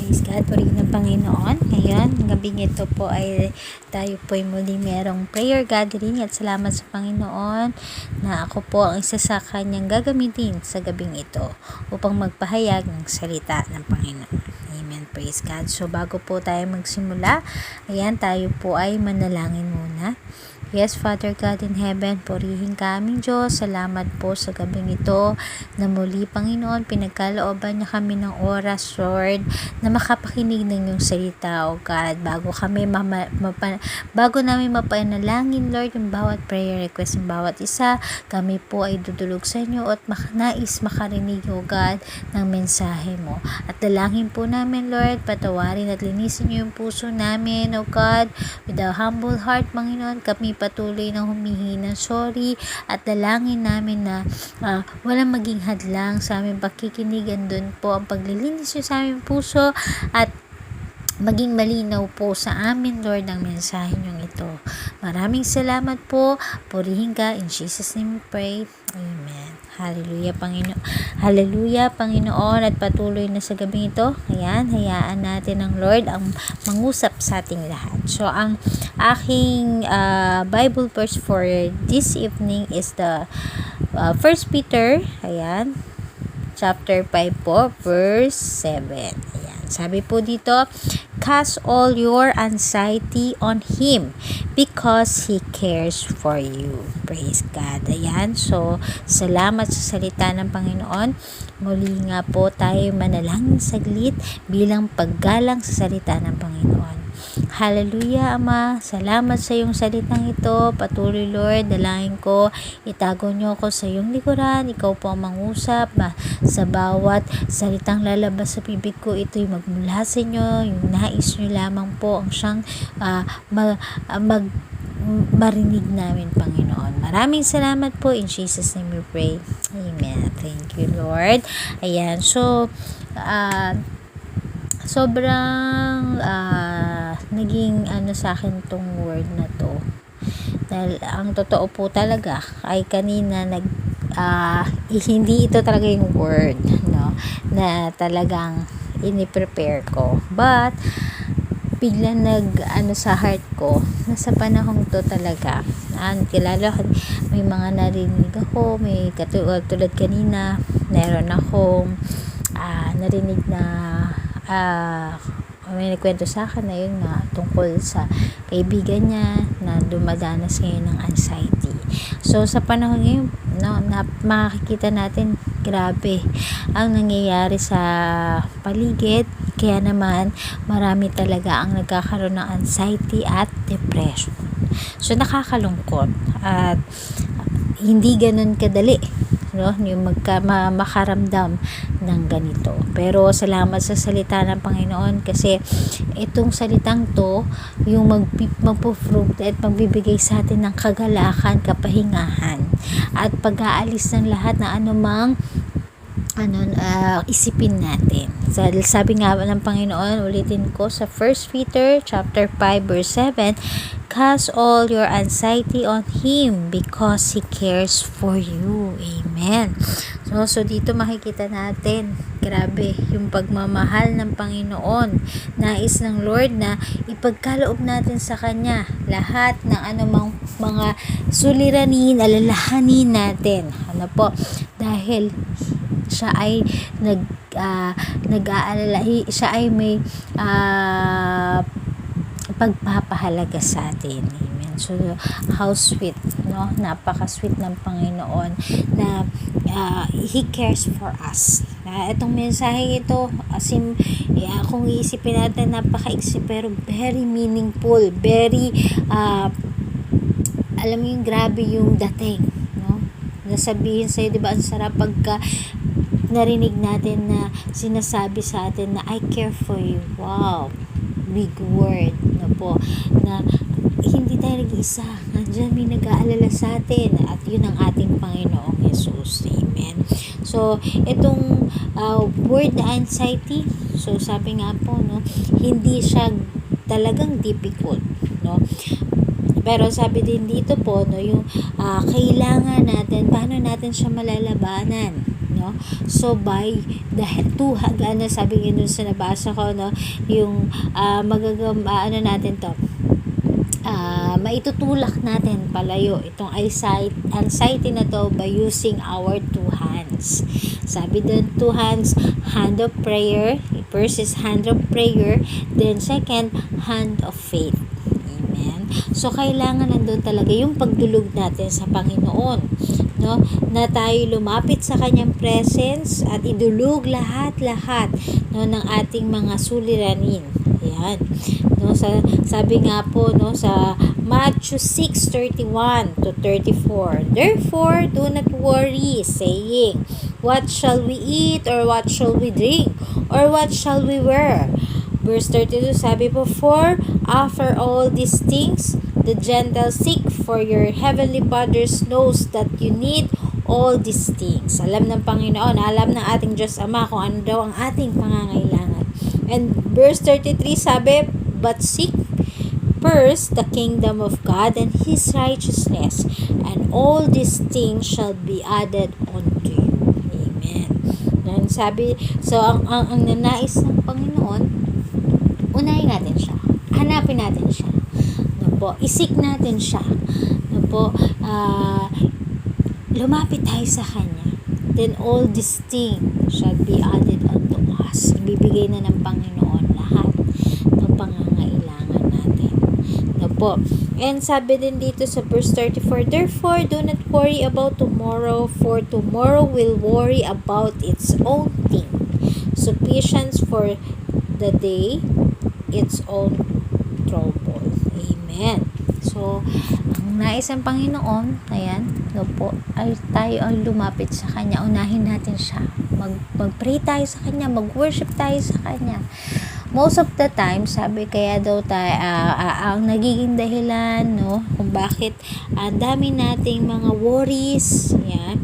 Praise God, purihin ng Panginoon. Ngayon, gabing ito po ay tayo po ay muli merong prayer gathering at salamat sa Panginoon na ako po ang isa sa kanyang gagamitin sa gabing ito upang magpahayag ng salita ng Panginoon. Amen. Praise God. So, bago po tayo magsimula, ayan, tayo po ay manalangin muna. Yes, Father God in heaven, purihin ka aming Diyos. Salamat po sa gabing ito na muli, Panginoon, pinagkalooban niya kami ng oras, Lord, na makapakinig ng iyong salita, O God. Bago namin mapanalangin, Lord, yung bawat prayer request ng bawat isa, kami po ay dudulog sa inyo at nais makarinig, O God, ng mensahe mo. At dalangin po namin, Lord, patawarin at linisin niyo yung puso namin, O God, with a humble heart, Panginoon, kami patuloy na humihingi ng sorry at dalangin namin na walang maging hadlang sa aming pakikinigan. Doon po ang paglilinis nyo sa aming puso at maging malinaw po sa amin, Lord, ang mensahe nyo ito. Maraming salamat po. Purihin ka. In Jesus' name we pray. Amen. Hallelujah, Panginoon. Hallelujah, Panginoon, at patuloy na sa gabing ito. Ayan, hayaan natin ang Lord ang mangusap sa ating lahat. So, ang aking Bible verse for this evening is the 1 Peter, ayan, chapter 5 po, verse 7. Ayan, sabi po dito, cast all your anxiety on Him because He cares for you. Praise God. Ayan, so salamat sa salita ng Panginoon. Muli nga po tayo manalangin saglit bilang paggalang sa salita ng Panginoon. Hallelujah, Ama. Salamat sa iyong salitang ito. Patuloy, Lord, dalangin ko, itago niyo ako sa iyong likuran. Ikaw po ang mangusap sa bawat salitang lalabas sa bibig ko. Ito'y magmula sa inyo. Yung nais niyo lamang po ang siyang marinig namin, Panginoon. Maraming salamat po. In Jesus' name we pray. Amen. Thank you, Lord. Ayan. So, sobrang naging sa akin tong word na to, dahil ang totoo po talaga ay kanina hindi ito talaga yung word, no, na talagang ini-prepare ko, but biglang sa heart ko na sa panahong to talaga kilala ko, may mga narinig ako, may tulad kanina meron akong narinig na may nagkwento sa akin na yun nga tungkol sa kaibigan niya na dumadanas ngayon ng anxiety. So sa panahon ngayon, no, makikita natin grabe ang nangyayari sa paligid, kaya naman marami talaga ang nagkakaroon ng anxiety at depression. So nakakalungkot at hindi ganun kadali, no, yung makaramdam ng ganito. Pero salamat sa salita ng Panginoon kasi itong salitang to yung magpo-fruit at magbibigay sa atin ng kagalakan, kapahingahan at pag-aalis ng lahat na anumang isipin natin. Sabi nga ng Panginoon, ulitin ko sa 1 Peter chapter 5 verse 7, cast all your anxiety on Him because He cares for you. Amen. So dito makikita natin, grabe, yung pagmamahal ng Panginoon. Nais ng Lord na ipagkaloob natin sa Kanya lahat ng anumang mga suliranin, alalahanin natin. Ano po? Dahil siya ay nag-aalala, siya ay may pagpapahalaga sa atin. Amen. So how sweet, no? Napaka-sweet ng Panginoon na He cares for us. Itong mensahe ito, kung iisipin natin, napaka-iksi pero very meaningful, very alam mo yung grabe yung dating, no? Nasabihin sa'yo, diba, ang sarap pagka narinig natin na sinasabi sa atin na I care for you. Wow, big word na po, na hindi tayo nag-iisa, nandiyan may nag-aalala sa atin at yun ang ating Panginoong Jesus. Amen. So itong word na anxiety, so sabi nga po, no, hindi siya talagang difficult, no, pero sabi din dito po, no, yung kailangan natin, paano natin siya malalabanan, no? So by the sabi nga dun sa nabasa ko, no, yung ano natin to, maitutulak natin palayo itong anxiety na to by using our two hands. Sabi dun, two hands, hand of prayer. First is hand of prayer, then second, hand of faith. Amen. So kailangan nandun talaga yung pagdulog natin sa Panginoon, no, na tayo lumapit sa kanyang presence at idulog lahat no ng ating mga suliranin. Ayan. No, sabi nga po, no, sa Matthew 6:31 to 34. Therefore, do not worry, saying, what shall we eat, or what shall we drink, or what shall we wear? Verse 32, sabi po, for after all these things, the Gentiles seek, for your heavenly Father knows that you need all these things. Alam ng Panginoon, alam ng ating Diyos Ama kung ano daw ang ating pangangailangan. And verse 33, sabi, but seek first the kingdom of God and His righteousness, and all these things shall be added unto you. Amen. Yan, sabi, so ang nanais ng Panginoon, unahin natin siya. Hanapin natin siya. No po, isik natin siya. No po, lumapit tayo sa Kanya. Then all these things shall be added unto us. Ibibigay na ng Panginoon lahat ng pangangailangan natin. No po. And sabi din dito sa verse 34, therefore, do not worry about tomorrow, for tomorrow will worry about its own thing. Sufficient for the day its own trouble. Amen. So, ang nais ng Panginoon, ayan, no po, ay tayo ang lumapit sa Kanya. Unahin natin siya. Mag-pray tayo sa Kanya, mag-worship tayo sa Kanya. Most of the time, sabi kaya daw tayo, ang nagiging dahilan, no, kung bakit ang dami nating mga worries, yan,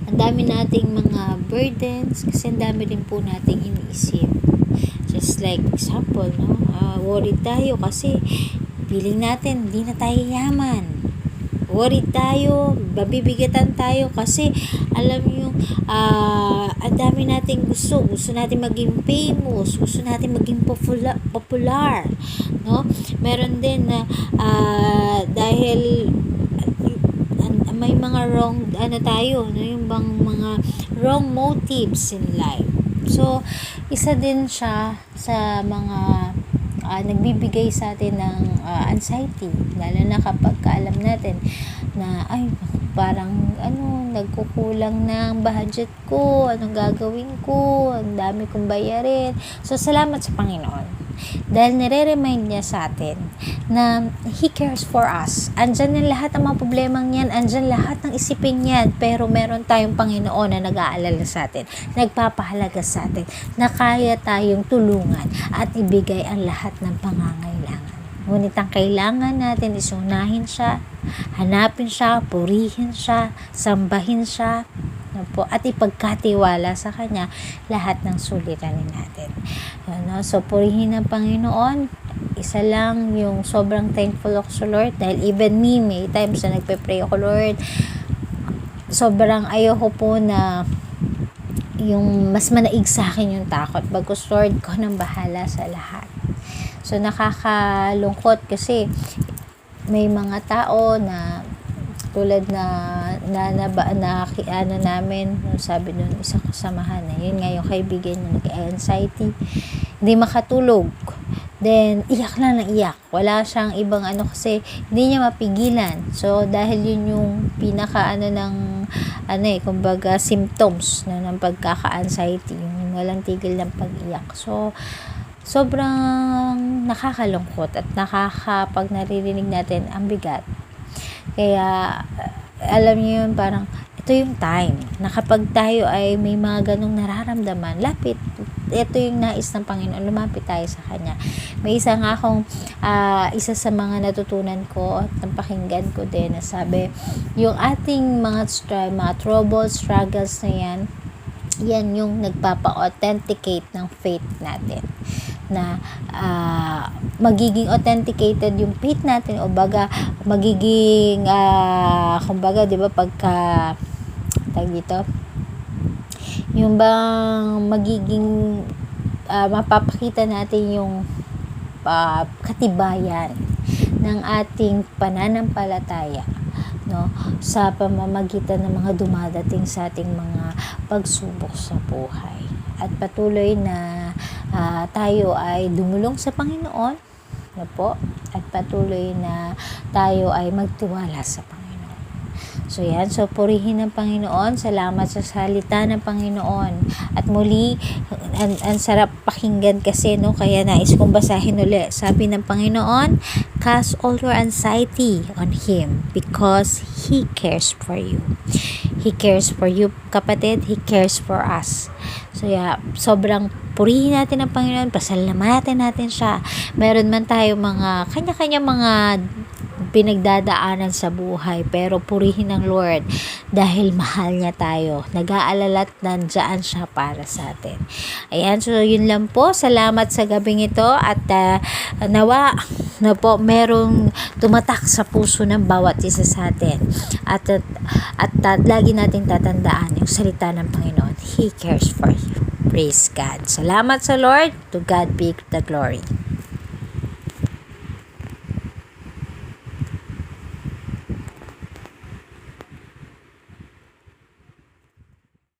ang dami nating mga burdens, kasi ang dami rin po nating iniisip. Just like example, no, worried tayo kasi feeling natin hindi na tayo yaman. Worried tayo, babibigatan tayo kasi alam niyo, ang dami nating gusto natin maging famous, gusto natin maging popular, no? Meron din na dahil may mga wrong tayo, no, yung bang mga wrong motives in life. So isa din siya sa mga nagbibigay sa atin ng anxiety, lalo na kapag alam natin na ay parang nagkukulang na ang budget ko, anong gagawin ko, ang dami kong bayarin. So salamat sa Panginoon dahil nire-remind niya sa atin na He cares for us. Andyan na lahat ng mga problemang yan, andyan lahat ng isipin yan, pero meron tayong Panginoon na nag-aalala sa atin, nagpapahalaga sa atin, na kaya tayong tulungan at ibigay ang lahat ng pangangailangan. Ngunit ang kailangan natin is unahin siya, hanapin siya, purihin siya, sambahin siya, po, at ipagkatiwala sa Kanya lahat ng suliranin natin. So purihin ng Panginoon. Isa lang yung sobrang thankful ako sa Lord, dahil even me, may times na nagpe-pray ako, Lord, sobrang ayoko po na yung mas manaig sa akin yung takot, bagkus Lord ko nang bahala sa lahat. So nakakalungkot kasi may mga tao na tulad namin, sabi nun isang kasamahan na yun nga yung kaibigan niya nag-anxiety, hindi makatulog, then iyak lang ng iyak, wala siyang ibang kasi hindi niya mapigilan. So dahil yun yung pinaka kumbaga symptoms ng pagkaka-anxiety, yung walang tigil ng pag-iyak. So sobrang nakakalungkot at pag naririnig natin ang bigat. Kaya alam niyo yun, parang ito yung time na kapag tayo ay may mga ganong nararamdaman, ito yung nais ng Panginoon, lumapit tayo sa Kanya. May isa nga akong isa sa mga natutunan ko at napakinggan ko din na sabi, yung ating mga troubles, struggles na yan yung nagpapa-authenticate ng faith natin, na magiging authenticated yung faith natin, o baga magiging kumbaga, 'di ba, pagka tag dito, yung bang magiging mapapakita natin yung katibayan ng ating pananampalataya, no, sa pamamagitan ng mga dumadating sa ating mga pagsubok sa buhay, at patuloy na tayo ay dumulong sa Panginoon, no po, at patuloy na tayo ay magtiwala sa Panginoon. So yan, so purihin ng Panginoon, salamat sa salita ng Panginoon. At muli, ang sarap pakinggan kasi, no, kaya nais kong basahin uli. Sabi ng Panginoon, cast all your anxiety on Him because He cares for you. He cares for you, kapatid. He cares for us. So yeah, sobrang purihin natin ang Panginoon, pasalamatan natin siya. Meron man tayo mga kanya-kanya mga pinagdadaanan sa buhay, pero purihin ng Lord dahil mahal niya tayo, nag-aalala at nandyan siya para sa atin. Ayan, so yun lang po, salamat sa gabing ito, at nawa na po merong tumatak sa puso ng bawat isa sa atin, at lagi nating tatandaan yung salita ng Panginoon, He cares for you. Praise God. Salamat sa Lord. To God be the glory.